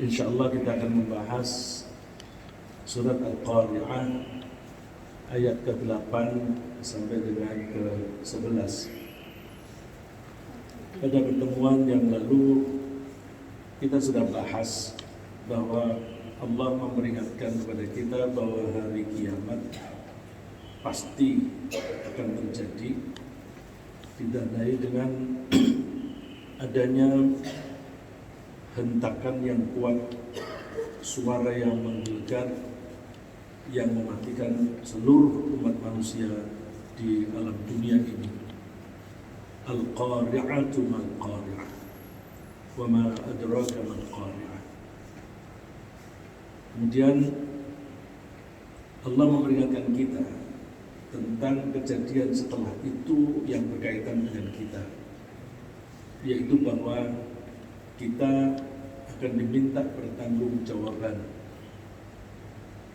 Insyaallah kita akan membahas surat Al-Qari'ah ayat ke-8 sampai dengan ke-11. Pada pertemuan yang lalu kita sudah bahas bahwa Allah memperingatkan kepada kita bahwa hari kiamat pasti akan terjadi, ditandai dengan adanya hentakan yang kuat, suara yang menggelegar, yang mematikan seluruh umat manusia di alam dunia ini. Al-Qari'atu mal-Qari'ah wa ma adraka mal-Qari'ah. Kemudian Allah memperingatkan kita tentang kejadian setelah itu yang berkaitan dengan kita, yaitu bahwa kita akan diminta pertanggungjawaban.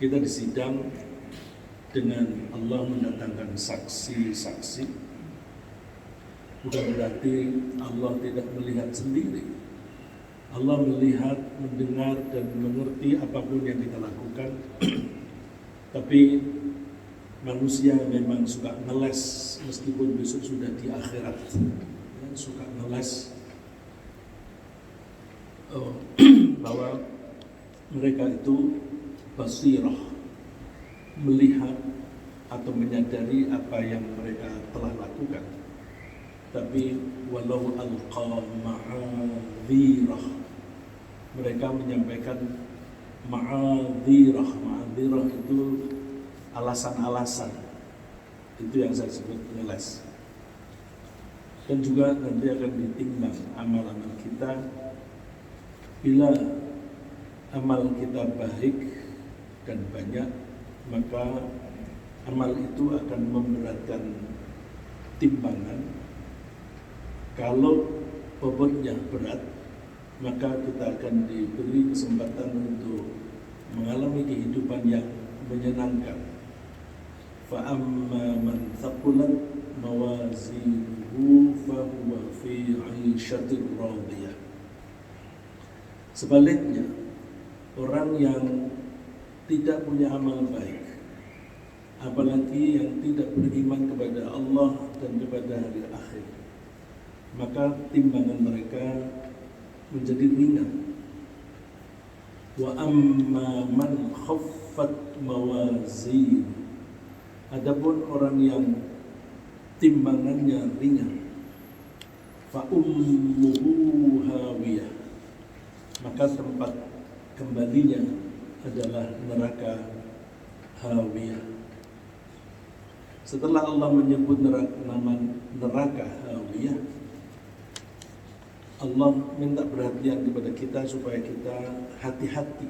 Kita disidang dengan Allah mendatangkan saksi-saksi. Bukan berarti Allah tidak melihat sendiri. Allah melihat, mendengar, dan mengerti apapun yang kita lakukan. Tapi manusia memang suka ngeles, meskipun besok sudah di akhirat. Suka ngeles bahwa mereka itu basirah, melihat atau menyadari apa yang mereka telah lakukan. Tapi walau alqa ma'adzirah, mereka menyampaikan ma'adzirah. Ma'adzirah itu alasan-alasan. Itu yang saya sebut ngeles. Dan juga nanti akan ditimbang amal-amal kita. Bila amal kita baik dan banyak, maka amal itu akan memberatkan timbangan. Kalau bobotnya berat, maka kita akan diberi kesempatan untuk mengalami kehidupan yang menyenangkan. Fa'amma man thaqulat mawazinuhu fahuwa fi 'ishatir radiyah. Sebaliknya, orang yang tidak punya amal baik, apalagi yang tidak beriman kepada Allah dan kepada hari akhir, maka timbangan mereka menjadi ringan. Wa amma man khaffat mawazin, adapun orang yang timbangannya ringan, fa ummuhu hawiyah, maka tempat kembalinya adalah neraka hawiyah. Setelah Allah menyebut nama neraka hawiyah, Allah minta perhatian kepada kita supaya kita hati-hati.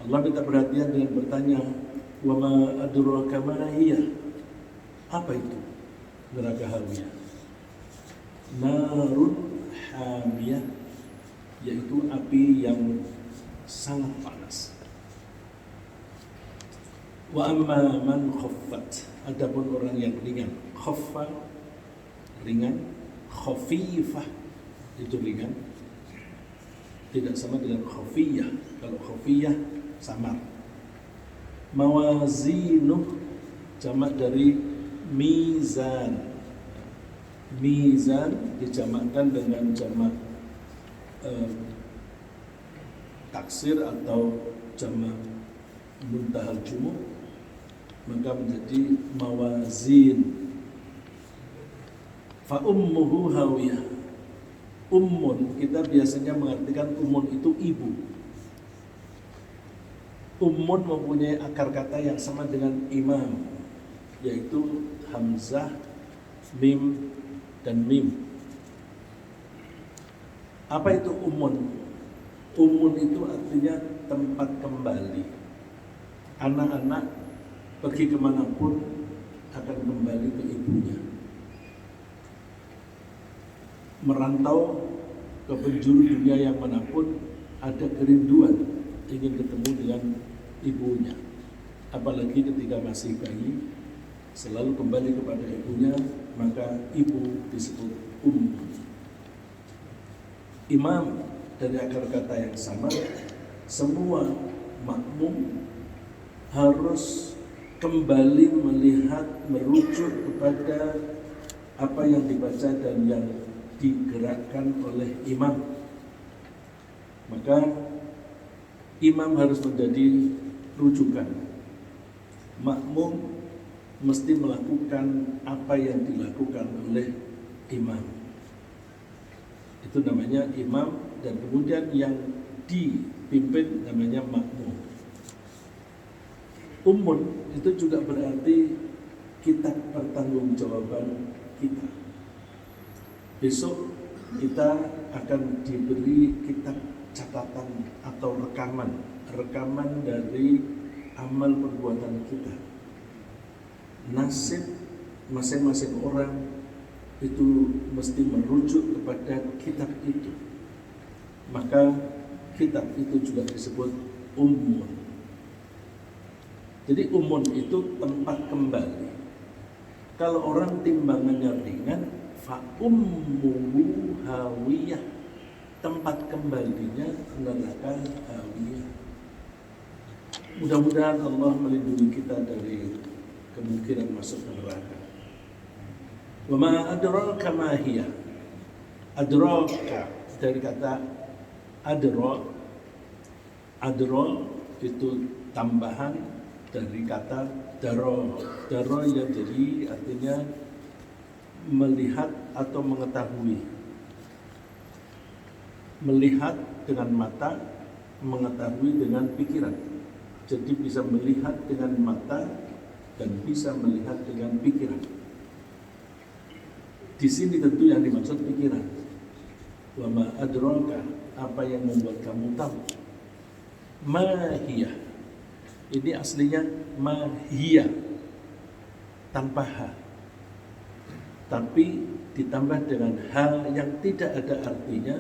Allah minta perhatian dengan bertanya, wa ma adraka ma hiya, apa itu neraka hawiyah? Narun hamiyah, yaitu api yang sangat panas. Wa amma man khaffat, adapun orang yang ringan. Khaffa ringan, khafifah itu ringan, tidak sama dengan khafiyah. Kalau khafiyah samar. Mawazinuh jamak dari mizan. Mizan dijamakkan dengan jamak taksir atau jamak muntahal jumuh, maka menjadi mawazin. Fa ummuhu hawiyah. Ummun, kita biasanya mengartikan ummun itu ibu. Ummun mempunyai akar kata yang sama dengan imam, yaitu hamzah, mim, dan mim. Apa itu ummun? Ummun itu artinya tempat kembali. Anak-anak pergi kemanapun akan kembali ke ibunya. Merantau ke penjuru dunia yang manapun, ada kerinduan ingin ketemu dengan ibunya. Apalagi ketika masih bayi, selalu kembali kepada ibunya, maka ibu disebut Imam dari akar kata yang sama, semua makmum harus kembali melihat, merujuk kepada apa yang dibaca dan yang digerakkan oleh imam. Maka imam harus menjadi rujukan. Makmum mesti melakukan apa yang dilakukan oleh imam. Itu namanya imam, dan kemudian yang dipimpin namanya makmum. Umun itu juga berarti kitab pertanggungjawaban kita. Besok kita akan diberi kitab catatan atau rekaman dari amal perbuatan kita. Nasib masing-masing orang itu mesti merujuk kepada kitab itu. Maka kitab itu juga disebut umun. Jadi umun itu tempat kembali. Kalau orang timbangannya ringan, fa ummuhu hawiyah, tempat kembalinya neraka hawiyah. Mudah-mudahan Allah melindungi kita dari kemungkinan masuk neraka. Wa ma adraka ma hiya. Adraka dari kata adra. Adra itu tambahan dari kata daro. Daro yang jadi artinya melihat atau mengetahui. Melihat dengan mata, mengetahui dengan pikiran. Jadi bisa melihat dengan mata dan bisa melihat dengan pikiran. Di sini tentu yang dimaksud pikiran. Wa ma adraka, apa yang membuat kamu tahu. Ma hiya. Ini aslinya mahiyah tanpa ha, tapi ditambah dengan hal yang tidak ada artinya.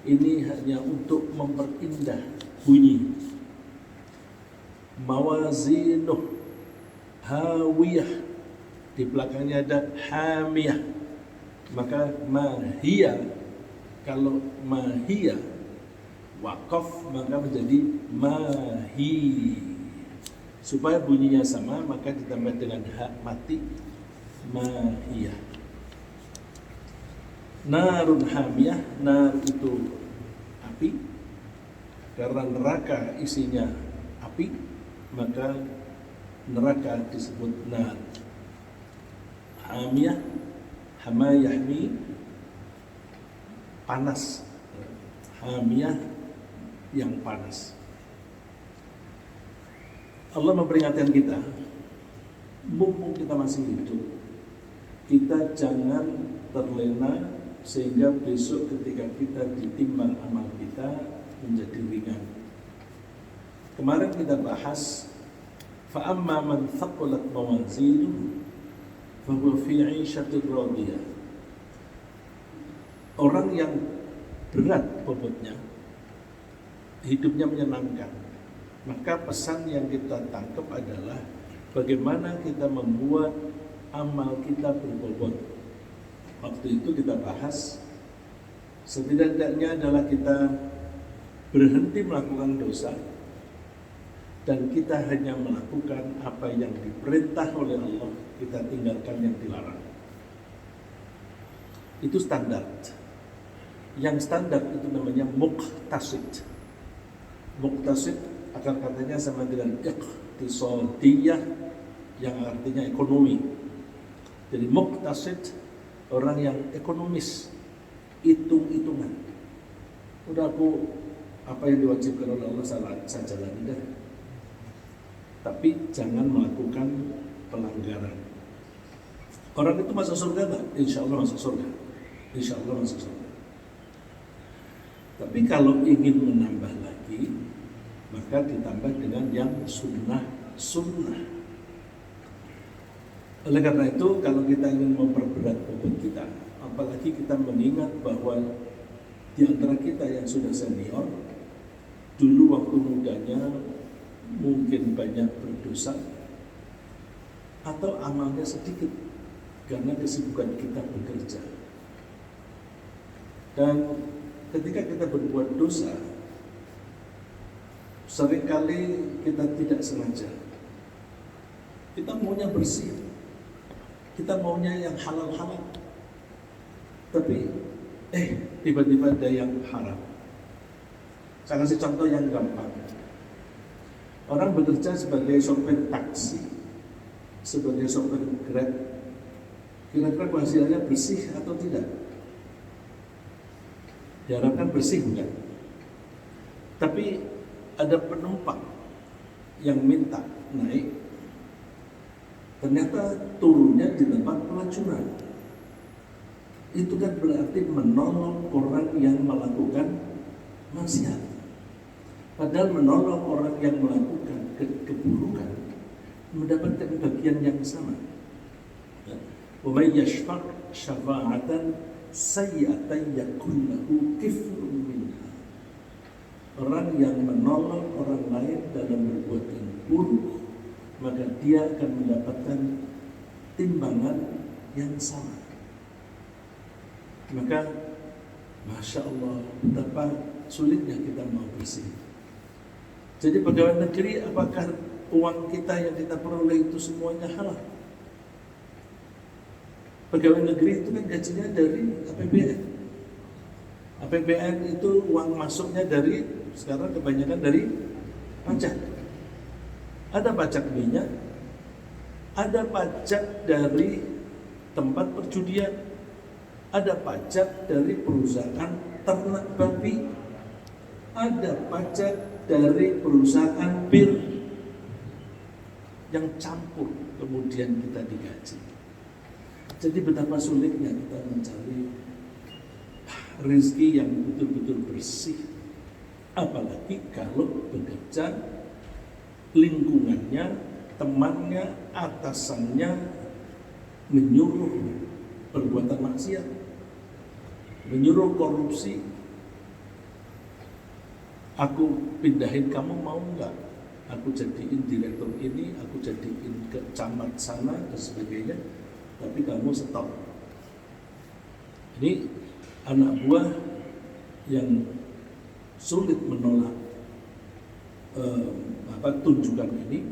Ini hanya untuk memperindah bunyi. Mawazinuh hawiyah, di belakangnya ada hamiyah. Maka mahiyah, kalau mahiyah wakaf maka menjadi mahi. Supaya bunyinya sama maka ditambah dengan hak mati, mahiyah. Narun hamiyah, nar itu api. Karena neraka isinya api, maka neraka disebut nar. Hamiyah, hamayahmi, panas. Hamiyah yang panas. Allah memperingatkan kita, mumpung kita masih hidup, kita jangan terlena sehingga besok ketika kita ditimbang amal kita menjadi ringan. Kemarin kita bahas, fa amma man thaqulat mawazinuhu fa huwa fi 'ishatir radiyah. Orang yang berat bobotnya, hidupnya menyenangkan. Maka pesan yang kita tangkap adalah bagaimana kita membuat amal kita berbobot. Waktu itu kita bahas setidak-tidaknya adalah kita berhenti melakukan dosa dan kita hanya melakukan apa yang diperintah oleh Allah, kita tinggalkan yang dilarang. Itu standar. Yang standar itu namanya muqtasid. Muqtasid akar katanya sama dengan iqtisadiyah yang artinya ekonomi. Jadi muqtasid, orang yang ekonomis, hitung-hitungan. Udah aku apa yang diwajibkan oleh Allah saya jalani dah. Tapi jangan melakukan pelanggaran. Orang itu masuk surga tak? Insya Allah masuk surga. Insya Allah masuk surga. Tapi kalau ingin menambah lagi, maka ditambah dengan yang sunnah. Oleh karena itu, kalau kita ingin memperberat bobot kita, apalagi kita mengingat bahwa di antara kita yang sudah senior, dulu waktu mudanya mungkin banyak berdosa atau amalnya sedikit karena kesibukan kita bekerja. Dan ketika kita berbuat dosa, seringkali kita tidak sengaja. Kita maunya bersih, kita maunya yang halal-halal, tapi tiba-tiba ada yang haram. Saya kasih contoh yang gampang. Orang bekerja sebagai sopir taksi, sebagai sopir Grab, kira-kira penghasilannya bersih atau tidak? Diharapkan bersih, bukan? Tapi ada penumpang yang minta naik, ternyata turunnya di tempat pelacuran. Itu kan berarti menolong orang yang melakukan maksiat. Padahal menolong orang yang melakukan keburukan mendapatkan bagian yang sama. Wa may yashfa' syafa'atan sayyi'atan yakun lahu kiflun minha. Orang yang menolong orang lain dalam berbuat yang buruk, maka dia akan mendapatkan timbangan yang sama. Maka Masya Allah, betapa sulitnya kita mau bersih. Jadi pegawai negeri, apakah uang kita yang kita peroleh itu semuanya halal? Pegawai negeri itu kan gajinya dari APBN. APBN itu uang masuknya dari, sekarang kebanyakan dari pajak. Ada pajak minyak, ada pajak dari tempat perjudian, ada pajak dari perusahaan ternak babi, ada pajak dari perusahaan bir yang campur kemudian kita digaji. Jadi betapa sulitnya kita mencari rezeki yang betul-betul bersih, apalagi kalau bekerja lingkungannya, temannya, atasannya menyuruh perbuatan maksiat, menyuruh korupsi. Aku pindahin kamu, mau enggak? Aku jadiin direktur ini, aku jadiin ke camat sana dan sebagainya, tapi kamu stop. Ini anak buah yang sulit menolak tunjukan ini,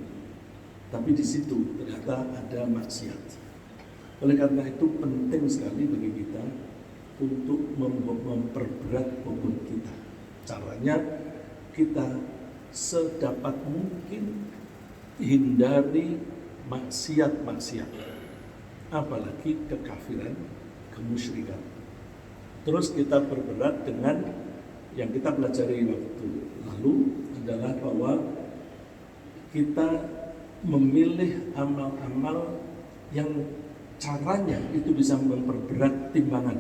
tapi di situ ternyata ada maksiat. Oleh karena itu penting sekali bagi kita untuk memperberat bobot kita. Caranya kita sedapat mungkin hindari maksiat-maksiat, apalagi kekafiran, kemusyrikan. Terus kita berberat dengan yang kita pelajari waktu lalu adalah bahwa kita memilih amal-amal yang caranya itu bisa memperberat timbangan.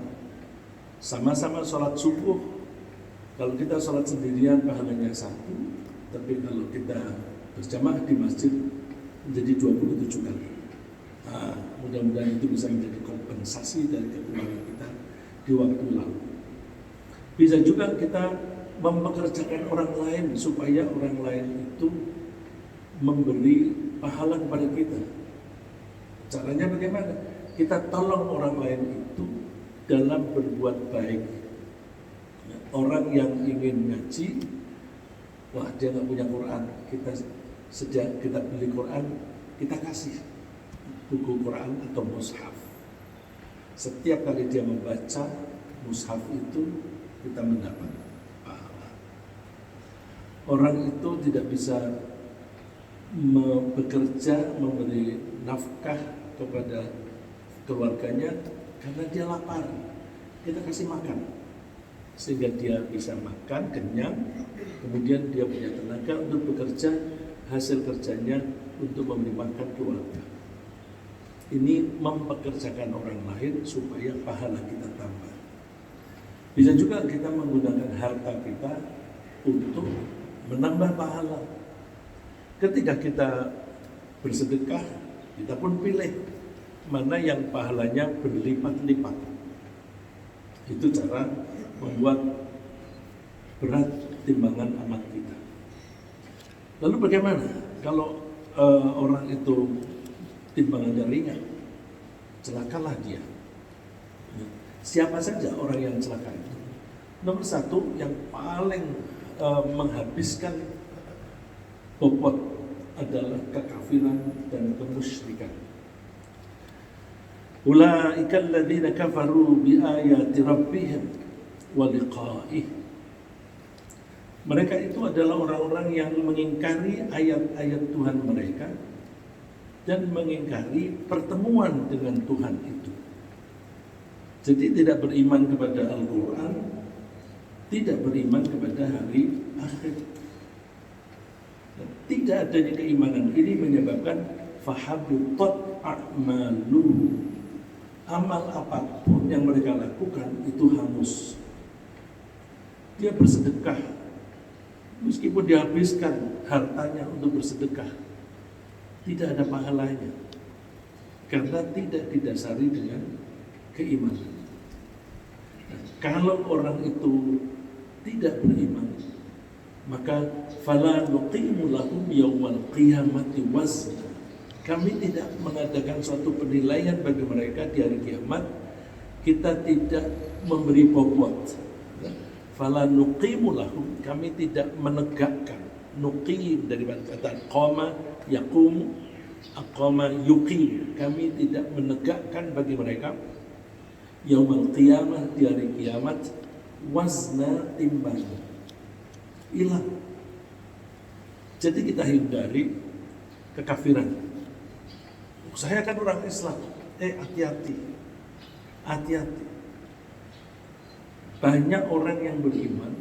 Sama-sama sholat subuh, kalau kita sholat sendirian pahalanya 1, tapi kalau kita berjamaah di masjid menjadi 27 kali. Mudah-mudahan itu bisa menjadi kompensasi dari kekurangan kita di waktu lalu. Bisa juga kita mempekerjakan orang lain supaya orang lain itu memberi pahala kepada kita. Caranya bagaimana? Kita tolong orang lain itu dalam berbuat baik. Orang yang ingin ngaji, wah dia nggak punya Quran, sejak kita beli Quran, kita kasih buku Quran atau mushaf. Setiap kali dia membaca mushaf itu, kita mendapat pahala. Orang itu tidak bisa bekerja, memberi nafkah kepada keluarganya karena dia lapar. Kita kasih makan sehingga dia bisa makan kenyang, kemudian dia punya tenaga untuk bekerja, hasil kerjanya untuk memberi makan keluarga. Ini mempekerjakan orang lain supaya pahala kita tambah. Bisa juga kita menggunakan harta kita untuk menambah pahala. Ketika kita bersedekah, kita pun pilih mana yang pahalanya berlipat-lipat. Itu cara membuat berat timbangan amal kita. Lalu bagaimana kalau orang itu timbangannya ringan? Celakalah dia. Siapa saja orang yang celaka itu? Nomor satu yang paling menghabiskan bobot adalah kekafiran dan kemusyrikan. Ulaika alladzina kafaru bi ayati rabbihim wa liqa'ih. Mereka itu adalah orang-orang yang mengingkari ayat-ayat Tuhan mereka dan mengingkari pertemuan dengan Tuhan itu. Jadi tidak beriman kepada Al-Quran, tidak beriman kepada hari akhir. Tidak adanya keimanan ini menyebabkan fahabitat a'malu. Amal apapun yang mereka lakukan itu hangus. Dia bersedekah, meskipun dihabiskan hartanya untuk bersedekah, tidak ada pahalanya, karena tidak didasari dengan keimanan. Nah, kalau orang itu tidak beriman, maka fala nuqimu lahum yaumal qiyamati wazna. Kami tidak mengadakan suatu penilaian bagi mereka di hari kiamat. Kita tidak memberi bobot. Fala nuqimu lahum, kami tidak menegakkan. Nuqim dari kata qama yaqum, aqama yuqim. Kami tidak menegakkan bagi mereka yaumal qiyamah, di hari kiamat, wazna, timbangan. Hilang. Jadi kita hindari kekafiran. Saya kan orang Islam. Hati-hati. Hati-hati. Banyak orang yang beriman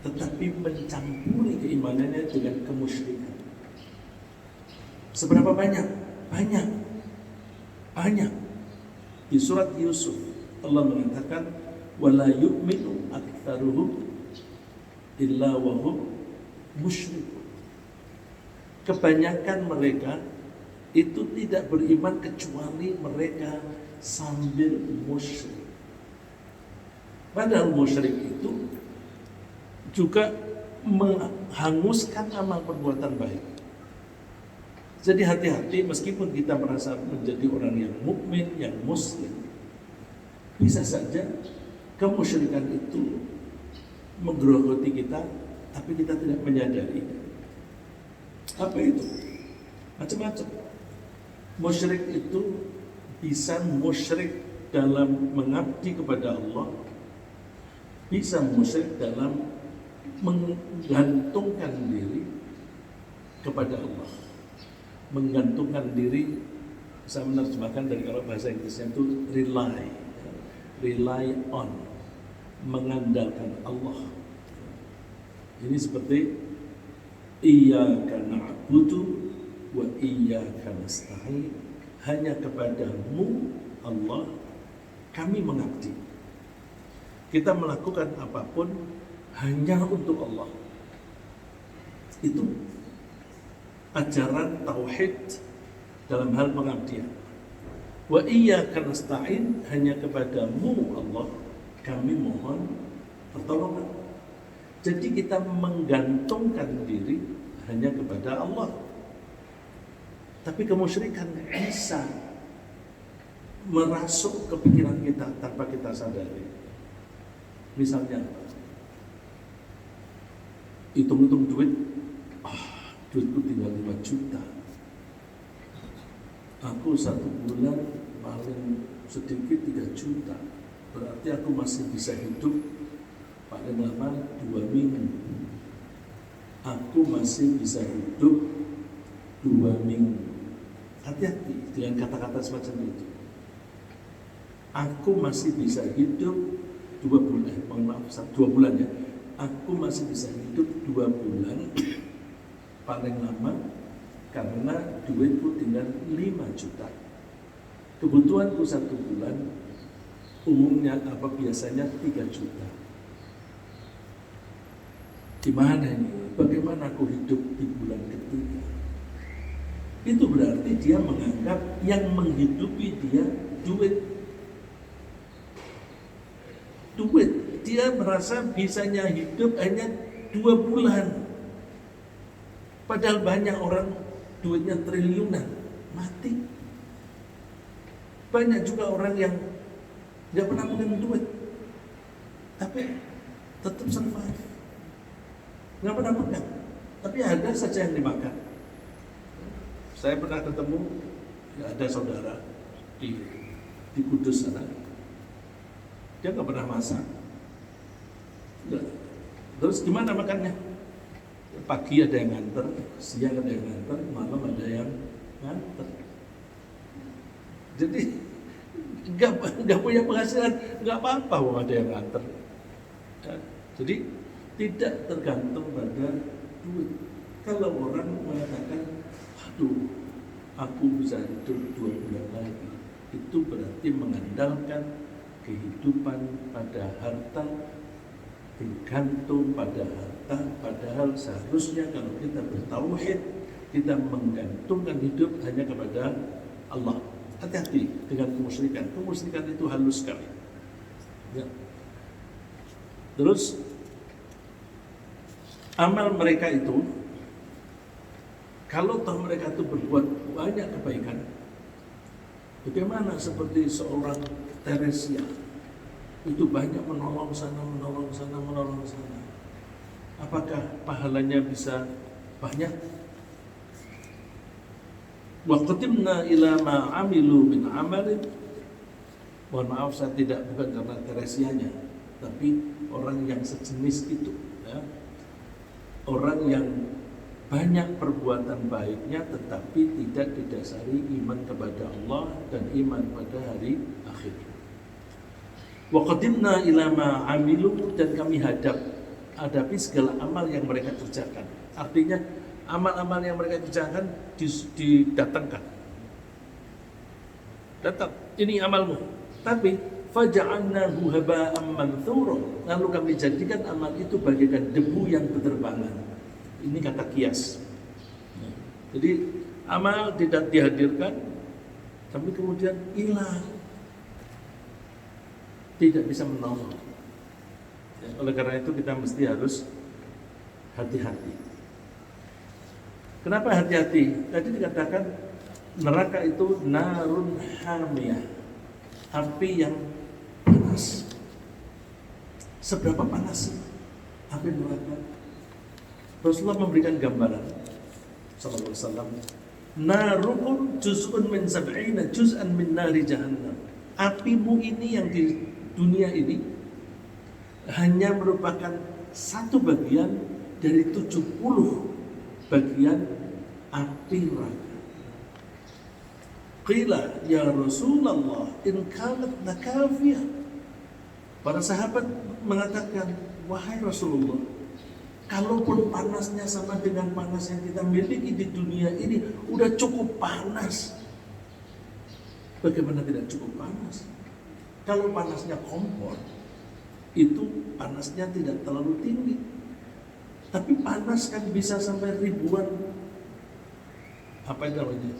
tetapi mencampuri keimanannya dengan kemusyrikan. Seberapa banyak? Banyak. Banyak. Di surat Yusuf Allah mengatakan wala yu'minu aktsaruhum illa wa hum musyrikun. Kebanyakan mereka itu tidak beriman kecuali mereka sambil musyrik. Padahal musyrik itu juga menghanguskan amal perbuatan baik. Jadi hati-hati, meskipun kita merasa menjadi orang yang mukmin, yang muslim, bisa saja kemusyrikan itu menggerogoti kita, tapi kita tidak menyadari. Apa itu? Macam-macam. Musyrik itu bisa musyrik dalam mengabdi kepada Allah, bisa musyrik dalam menggantungkan diri kepada Allah. Menggantungkan diri, saya menerjemahkan dari kalau bahasa Inggrisnya itu rely on, mengandalkan Allah. Ini seperti iyyaka na'budu wa iyyaka nasta'in, hanya kepadamu Allah kami mengabdi. Kita melakukan apapun hanya untuk Allah. Itu ajaran tauhid dalam hal pengabdian. Wa iyyaka nasta'in, hanya kepadamu Allah kami mohon pertolongan. Jadi kita menggantungkan diri hanya kepada Allah. Tapi kemusyrikan bisa merasuk ke pikiran kita tanpa kita sadari. Misalnya, hitung-hitung duit, duitku tinggal 5 juta. Aku satu bulan paling sedikit 3 juta. Berarti aku masih bisa hidup paling lama 2 minggu. Aku masih bisa hidup 2 minggu. Hati-hati dengan kata-kata semacam itu. Aku masih bisa hidup 2 bulan, 2 bulan ya. Aku masih bisa hidup 2 bulan paling lama karena duitku tinggal 5 juta. Kebutuhanku 1 bulan umumnya biasanya 3 juta. Gimana ini? Bagaimana aku hidup di bulan ketiga? Itu berarti dia menganggap yang menghidupi dia duit. Dia merasa bisanya hidup hanya 2 bulan. Padahal banyak orang duitnya triliunan, mati. Banyak juga orang yang tidak pernah punya duit, tapi tetap survive. Nggak pernah pegang, tapi ada saja yang dimakan. Saya pernah ketemu, ya ada saudara di Kudus sana, dia nggak pernah masak. Nggak. Terus gimana makannya? Pagi ada yang nganter, siang ada yang nganter, malam ada yang nganter. Jadi nggak punya penghasilan, nggak apa-apa, wong ada yang nganter. Ya, jadi tidak tergantung pada duit. Kalau orang mengatakan, aduh, aku bisa hidup 2 bulan lagi, itu berarti mengandalkan kehidupan pada harta, bergantung pada harta. Padahal seharusnya kalau kita bertauhid, kita menggantungkan hidup hanya kepada Allah. Hati-hati dengan kemusyrikan. Kemusyrikan itu halus sekali. Ya. Terus amal mereka itu, kalau toh mereka itu berbuat banyak kebaikan, bagaimana seperti seorang Teresia itu banyak menolong sana, menolong sana, menolong sana. Apakah pahalanya bisa banyak? Wa qatimna ila ma amilu min amalin. Mohon maaf, saya tidak, bukan karena Teresianya, tapi orang yang sejenis itu, ya. Orang yang banyak perbuatan baiknya tetapi tidak didasari iman kepada Allah dan iman pada hari akhir. Wa qadimna ila ma amilu, dan kami hadapi segala amal yang mereka kerjakan. Artinya amal-amal yang mereka kerjakan didatangkan. Datang, ini amalmu. Tapi faja'alnahu haba'an manthura, lalu kami jadikan amal itu bagaikan debu yang berterbangan. Ini kata kias. Jadi amal tidak dihadirkan, tapi kemudian hilang, tidak bisa menolong. Oleh karena itu kita mesti harus hati-hati. Kenapa hati-hati? Tadi dikatakan neraka itu narun hamiyah, api yang panas. Seberapa panas api neraka? Rasulullah memberikan gambaran sallallahu alaihi wasallam, narukun juz'un min sab'ina juz'an min nari jahannam. Apimu ini yang di dunia ini hanya merupakan satu bagian dari 70 bagian api neraka. Qila ya Rasulullah in kanat nakafiyah. Para sahabat mengatakan, wahai Rasulullah, kalaupun panasnya sama dengan panas yang kita miliki di dunia ini, udah cukup panas, bagaimana tidak cukup panas? Kalau panasnya kompor, itu panasnya tidak terlalu tinggi. Tapi panas kan bisa sampai ribuan, apa itu namanya?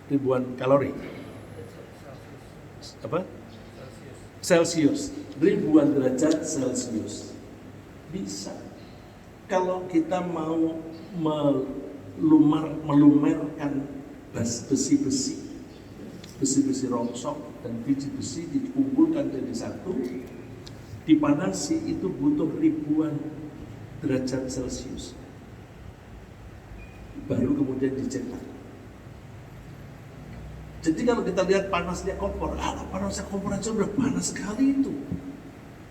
Ribuan kalori. Apa? Celsius. Ribuan derajat Celsius. Bisa. Kalau kita mau melumerkan besi-besi rongsok dan biji besi dikumpulkan jadi satu, dipanasi, itu butuh ribuan derajat Celsius, baru kemudian dicetak. Jadi kalau kita lihat panasnya kompor, panasnya kompor aja udah panas sekali itu.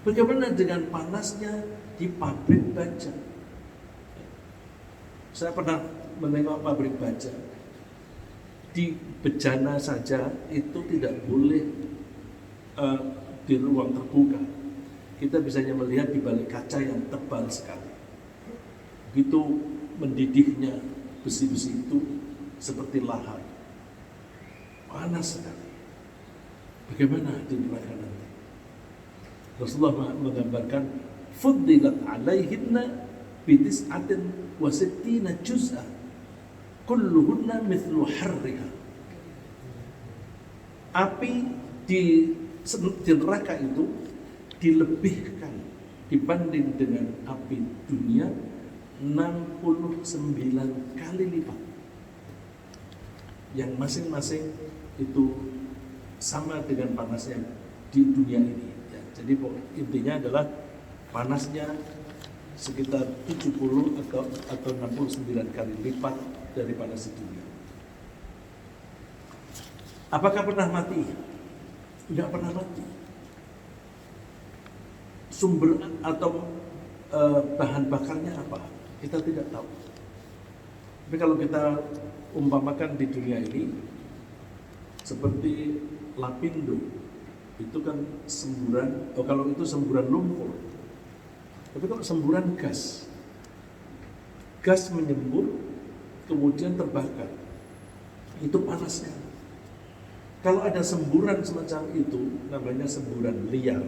Bagaimana dengan panasnya di pabrik baja? Saya pernah menengok pabrik baja. Di bejana saja itu tidak boleh di ruang terbuka. Kita bisa hanya melihat di balik kaca yang tebal sekali. Begitu mendidihnya besi-besi itu seperti lahar. Panas sekali. Bagaimana di neraka nanti? Rasulullah menggambarkan, fuddilat alaihinna bitis'atin wa sittina juz'a kulluhunna mithlu harriha. Api di neraka itu dilebihkan dibanding dengan api dunia 69 kali lipat, yang masing-masing itu sama dengan panasnya di dunia ini. Ya, jadi intinya adalah Panasnya sekitar 70 atau 69 kali lipat dari panas dunia. Apakah pernah mati? Tidak pernah mati. Sumber atau bahan bakarnya apa? Kita tidak tahu. Tapi kalau kita umpamakan di dunia ini seperti Lapindo, itu kan semburan, kalau itu semburan lumpur. Tapi kalau semburan gas menyembur kemudian terbakar, itu panasnya. Kalau ada semburan semacam itu, namanya semburan liar.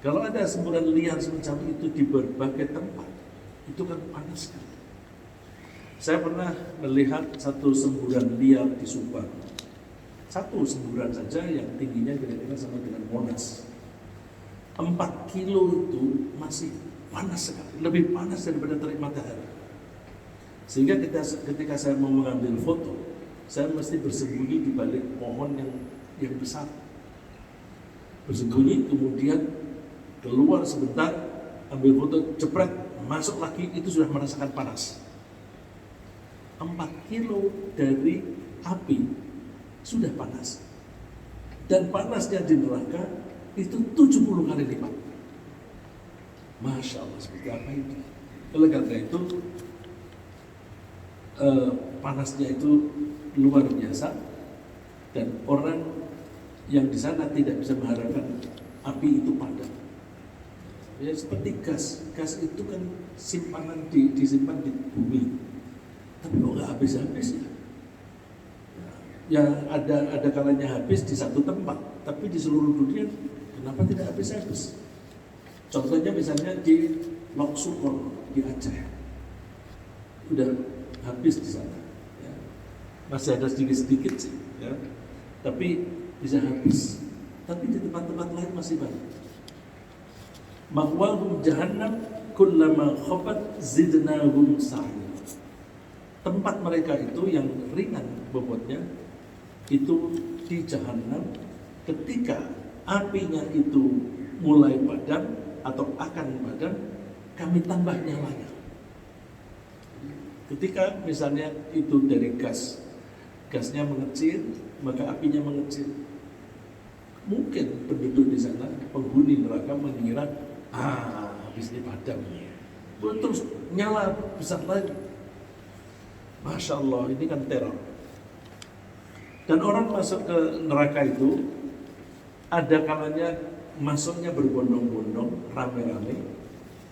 Kalau ada semburan liar semacam itu di berbagai tempat, itu kan panas sekali. Saya pernah melihat satu semburan liar di Subang. Satu semburan saja yang tingginya kira-kira sama dengan Monas. 4 kilo itu masih panas sekali, lebih panas daripada terik matahari. Sehingga ketika saya mau mengambil foto, saya mesti bersembunyi di balik pohon yang besar. Bersembunyi, kemudian keluar sebentar, ambil foto, jepret, masuk lagi, itu sudah merasakan panas. 4 kilo dari api sudah panas. Dan panasnya di neraka itu 70 kali lipat. Masya Allah, seperti apa itu? Oleh karena itu, panasnya itu luar biasa. Dan orang yang di sana tidak bisa mengharapkan api itu padam. Ya, seperti gas itu kan disimpan di bumi. Tapi kok nggak habis-habis ya? Ya ada kalanya habis di satu tempat, tapi di seluruh dunia kenapa tidak habis-habis? Contohnya misalnya di Lok Sukor di Aceh, udah habis di sana. Ya. Masih ada sedikit-sedikit sih, ya. Tapi bisa habis. Tapi di tempat-tempat lain masih banyak. Ma'wahum jahannam kullama khabat zidnahum sa'ir. Tempat mereka itu yang ringan bobotnya itu di Jahannam. Ketika apinya itu mulai padam atau akan padam, kami tambah nyalanya. Ketika misalnya itu dari gasnya mengecil, maka apinya mengecil. Mungkin penduduk di sana, penghuni neraka mengira, habis ini padam. Terus nyala besar lagi. Masya Allah, ini kan teror. Dan orang masuk ke neraka itu, ada kalanya masuknya berbondong-bondong, rame-rame,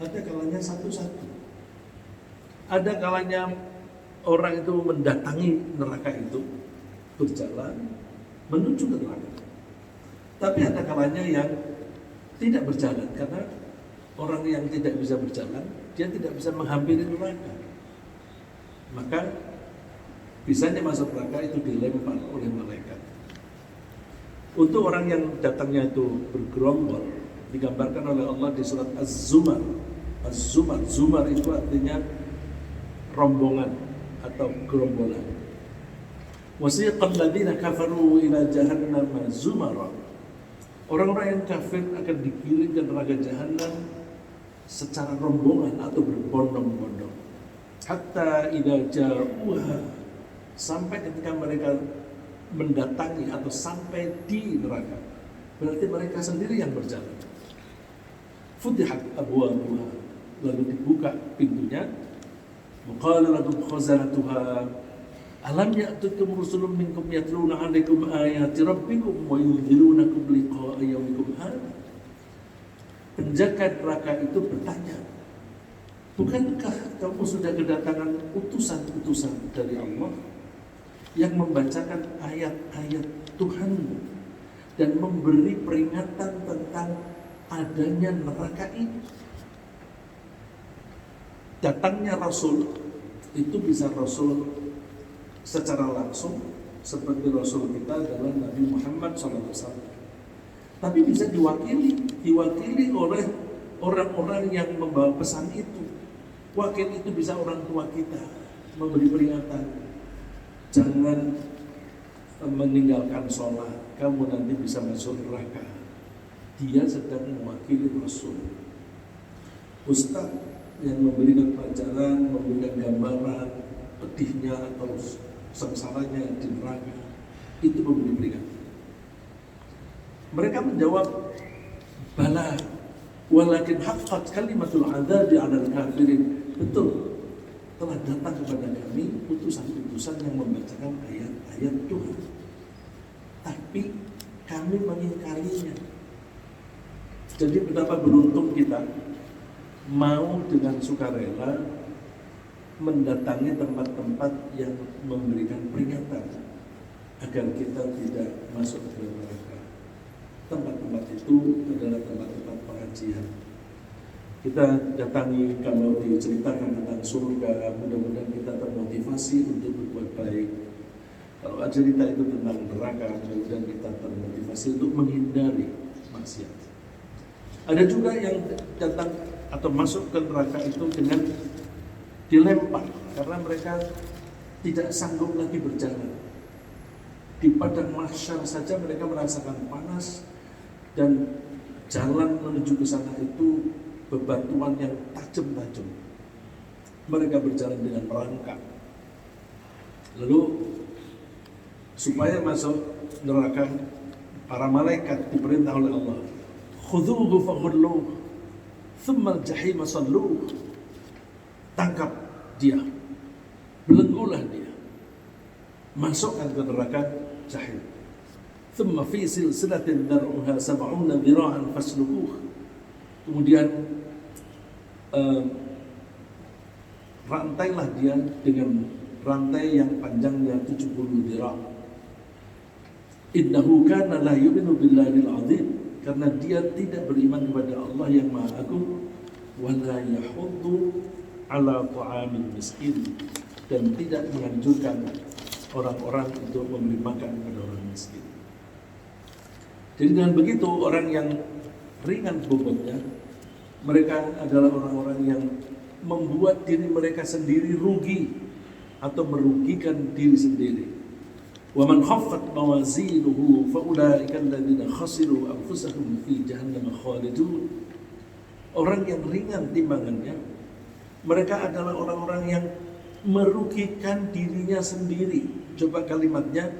ada kalanya satu-satu. Ada kalanya orang itu mendatangi neraka itu, berjalan, menuju ke neraka. Tapi ada kalanya yang tidak berjalan, karena orang yang tidak bisa berjalan, dia tidak bisa menghampiri neraka. Maka bisanya masuk neraka itu dilempar oleh malaikat. Untuk orang yang datangnya itu bergerombol, digambarkan oleh Allah di surat Az-Zumar. Az-Zumar, Zumar itu artinya rombongan atau gerombolan. Wasiqal ladzina kafaru ila jahannam zumara. Orang-orang yang kafir akan digiring ke neraka jahanam secara rombongan atau berbondong-bondong. Hatta idza ja'uha, sampai ketika mereka mendatangi atau sampai di neraka, berarti mereka sendiri yang berjalan. Futihat abwabuha, lalu dibuka pintunya. Qala lahum khazanatuha alam ya'tukum rusulun minkum yatluna 'alaikum ayati rabbikum wa yunzirunakum liqa'a yawmikum hadza. Penjaga neraka itu bertanya, bukankah kamu sudah kedatangan utusan-utusan dari Allah yang membacakan ayat-ayat Tuhanmu dan memberi peringatan tentang adanya neraka ini? Datangnya Rasul itu bisa Rasul secara langsung, seperti Rasul kita adalah Nabi Muhammad SAW. Tapi bisa diwakili oleh orang-orang yang membawa pesan itu. Wakil itu bisa orang tua kita, memberi peringatan, jangan meninggalkan sholat, kamu nanti bisa masuk neraka. Dia sedang mewakili Rasul. ustaz yang memberikan pelajaran, memberikan gambaran pedihnya atau sengsaranya di neraka, itu memberi peringatan. Mereka menjawab, bala walakin haqqat kalimatul adzabi 'alal kafirin. Betul, telah datang kepada kami utusan-utusan yang membacakan ayat-ayat Tuhan, tapi kami mengingkarinya. Jadi betapa beruntung kita mau dengan sukarela mendatangi tempat-tempat yang memberikan peringatan agar kita tidak masuk ke dalam neraka. Tempat-tempat itu adalah tempat-tempat pengajian. Kita datangi kalau diceritakan tentang surga, mudah-mudahan kita termotivasi untuk berbuat baik. Kalau cerita itu tentang neraka, mudah-mudahan kita termotivasi untuk menghindari maksiat. Ada juga yang datang atau masuk ke neraka itu dengan dilempar karena mereka tidak sanggup lagi berjalan. Di padang mahsyar saja mereka merasakan panas, dan jalan menuju ke sana itu bebatuan yang tajam-tajam. Mereka berjalan dengan merangkak. Lalu supaya masuk neraka, para malaikat diperintah oleh Allah, khudhuhu faghulluh thumma al-jahima salluh. Tangkap dia, belenggulah dia, masukkan ke neraka jahim. Thumma fi silsilatin dar'uha 70 dhira'an fasluquh. Kemudian rantailah dia dengan rantai yang panjangnya 70 dhira'. Innahu kana la yu'minu billahil 'azim, karena dia tidak beriman kepada Allah yang Maha Agung, wa la yahuddu ala ta'amil miskin, dan tidak menganjurkan orang-orang untuk memberi makan kepada orang miskin. Jadi dengan begitu orang yang ringan bobotnya, mereka adalah orang-orang yang membuat diri mereka sendiri rugi atau merugikan diri sendiri. Wa man khaffat mawazinuhu fa ulaika alladziina khasiru anfusahum fi jahannam khalidun. Orang yang ringan timbangannya, mereka adalah orang-orang yang merugikan dirinya sendiri. Coba kalimatnya,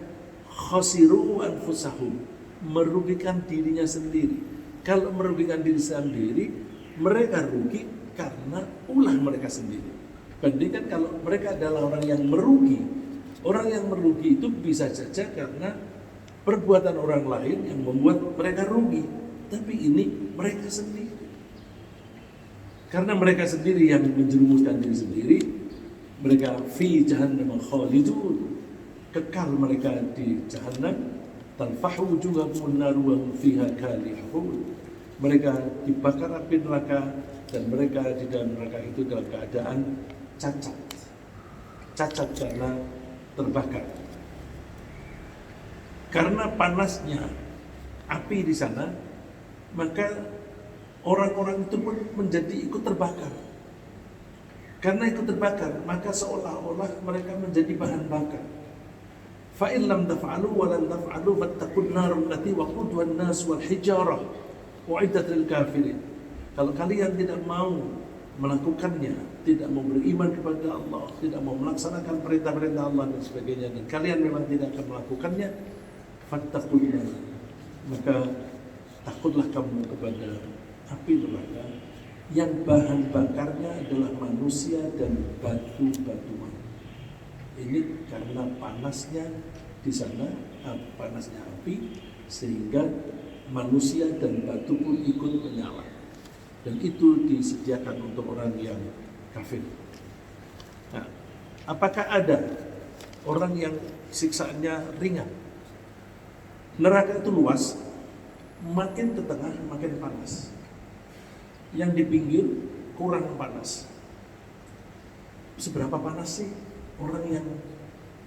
khasiru anfusahum, merugikan dirinya sendiri. Kalau merugikan diri sendiri, mereka rugi karena ulah mereka sendiri. Bandingkan kalau mereka adalah orang yang merugi. Orang yang merugi itu bisa saja karena perbuatan orang lain yang membuat mereka rugi. Tapi ini mereka sendiri. Karena mereka sendiri yang menjerumuskan diri sendiri, mereka fi jahannam khalidun, kekal mereka di jahannam. Tanfahu wujuhahum an-nar wa hum fiha kalihun. Mereka dibakar api neraka, dan mereka di dalam neraka itu dalam keadaan cacat. Cacat karena terbakar. Karena panasnya api di sana, maka orang-orang itu pun menjadi ikut terbakar. Karena ikut terbakar, maka seolah-olah mereka menjadi bahan bakar. Fa in lam taf'alu wa lan taf'alu fattaqun nar allati waquduha an-nas wal hijarah u'iddat lil kafirin. Kalau kalian tidak mau melakukannya, tidak mau beriman kepada Allah, tidak mau melaksanakan perintah-perintah Allah dan sebagainya, dan kalian memang tidak akan melakukannya, fattaqun nar, maka takutlah kamu kepada api neraka yang bahan bakarnya adalah manusia dan batu-batuan. Ini karena panasnya di sana, panasnya api, sehingga manusia dan batu pun ikut menyala. Dan itu disediakan untuk orang yang kafir. Nah, apakah ada orang yang siksaannya ringan? Neraka itu luas, makin ke tengah makin panas. Yang di pinggir kurang panas. Seberapa panas sih orang yang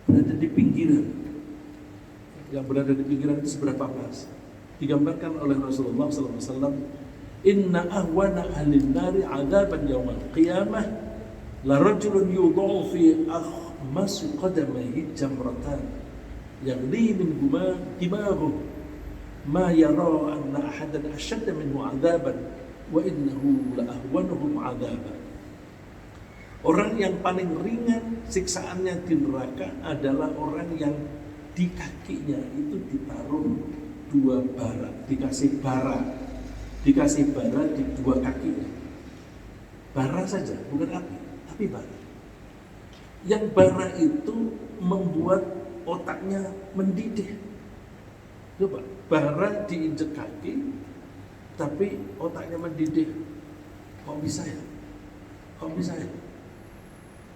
berada di pinggiran? Yang berada di pinggiran itu seberapa panas? Digambarkan oleh Rasulullah SAW, inna ahwana ahlin nari adaban yawmal qiyamah la rajulun yudau fi akhmasi qadamaihi jamratan yaghli minhuma dimaghuh ma yara anna ahadan ashadda minhu adaban wa innahu la'ahwanuhum 'adzaban. Orang yang paling ringan siksaannya di neraka adalah orang yang di kakinya itu ditaruh 2 bara, dikasih bara di 2 kakinya. Bara saja, bukan api, tapi bara. Yang bara itu membuat otaknya mendidih. Coba, bara diinjek kaki, tapi otaknya mendidih. Kok bisa ya? Kok bisa ya?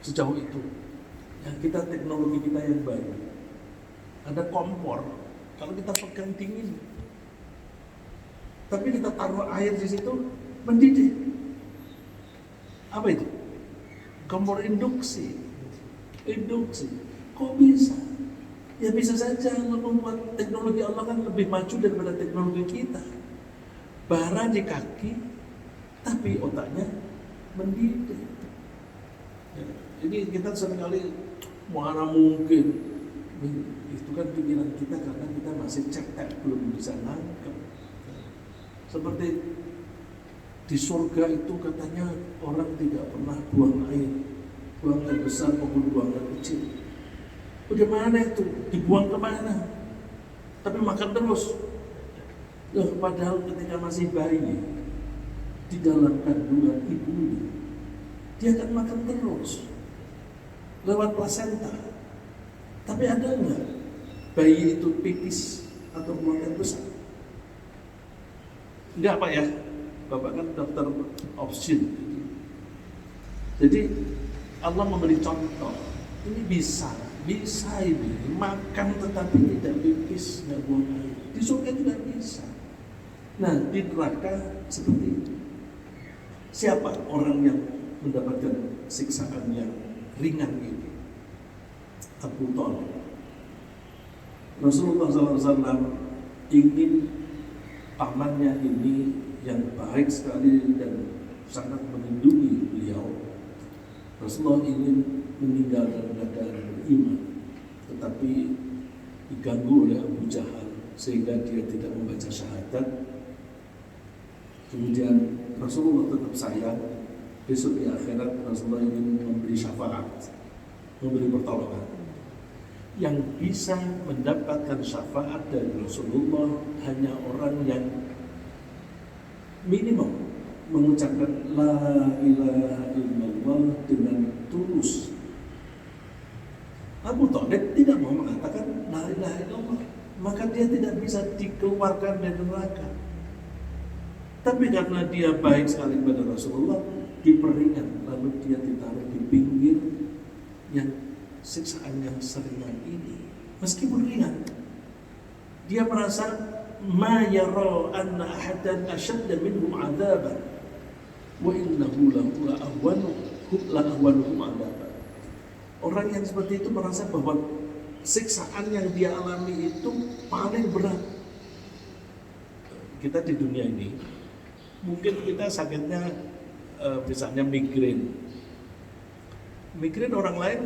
Sejauh itu. Yang kita teknologi kita yang baru. Ada kompor, kalau kita pegang dingin. Tapi kita taruh air di situ, mendidih. Apa itu? Kompor induksi. Kok bisa? Ya bisa saja, membuat teknologi Allah kan lebih maju daripada teknologi kita. Bara di kaki, tapi otaknya mendidih. Ya, ini kita seringkali mana mungkin, itu kan pikiran kita karena kita masih cetek, belum bisa nangkep. Seperti di surga itu katanya orang tidak pernah buang air besar maupun buang air kecil. Udah mana itu? Dibuang kemana? Tapi makan terus. Loh, padahal ketika masih bayi di dalam kandungan ibunya, dia akan makan terus lewat plasenta. Tapi ada enggak bayi itu pipis atau buang air besar? Enggak, Pak ya. Bapak kan dokter opsin. Jadi Allah memberi contoh. Ini bisa ini makan tetapi tidak pipis, nggak buang air. Di surga tidak bisa. Nah, di neraka seperti itu. Siapa orang yang mendapatkan siksaan yang ringan ini? Abu Thalib. Rasulullah SAW ingin pamannya ini yang baik sekali dan sangat melindungi beliau. Rasulullah ingin meninggal dalam keadaan beriman, tetapi diganggu oleh Abu Jahal sehingga dia tidak membaca syahadat. Kemudian Rasulullah tetap sayang. Besok di akhirat Rasulullah ingin memberi syafaat, memberi pertolongan. Yang bisa mendapatkan syafaat dari Rasulullah hanya orang yang minimum mengucapkan la ilaha illallah dengan tulus. Abu Thalib tidak mau mengatakan la ilaha illallah, maka dia tidak bisa dikeluarkan dari neraka. Tapi karena dia baik sekali kepada Rasulullah, diperingat, lalu dia ditaruh di pinggir yang siksaan yang seringan ini. Meskipun ringan, dia merasa ma yara anna ahadan ashadda minhum 'adzaban wa innahu la'ahwanuhum 'adzaban. Orang yang seperti itu merasa bahwa siksaan yang dia alami itu paling berat. Kita di dunia ini mungkin kita sakitnya misalnya migrain. Migrain orang lain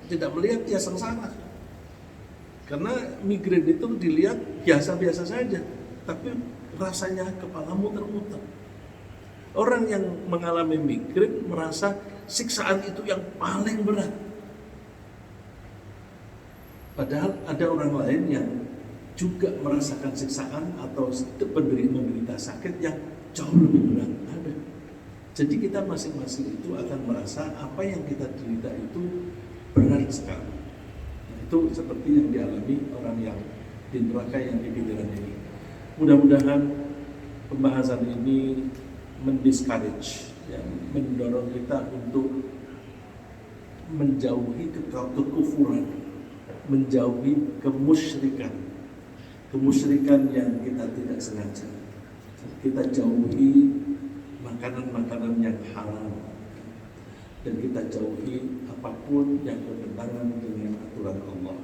tidak melihat dia sengsara. Karena migrain itu dilihat biasa-biasa saja, tapi rasanya kepala muter-muter. Orang yang mengalami migrain merasa siksaan itu yang paling berat. Padahal ada orang lain yang juga merasakan siksaan atau menderita sakit yang jauh lebih berat. Ada. Jadi kita masing-masing itu akan merasa apa yang kita derita itu berat sekali. Itu seperti yang dialami orang yang di neraka yang di pikiran ini. Mudah-mudahan pembahasan ini mendiscourage, ya, mendorong kita untuk menjauhi kekufuran, menjauhi kemusyrikan yang kita tidak sengaja. Kita jauhi makanan-makanan yang haram, dan kita jauhi apapun yang bertentangan dengan aturan Allah.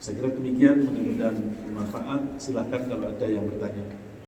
Saya kira demikian, mudah-mudahan bermanfaat. Silakan kalau ada yang bertanya.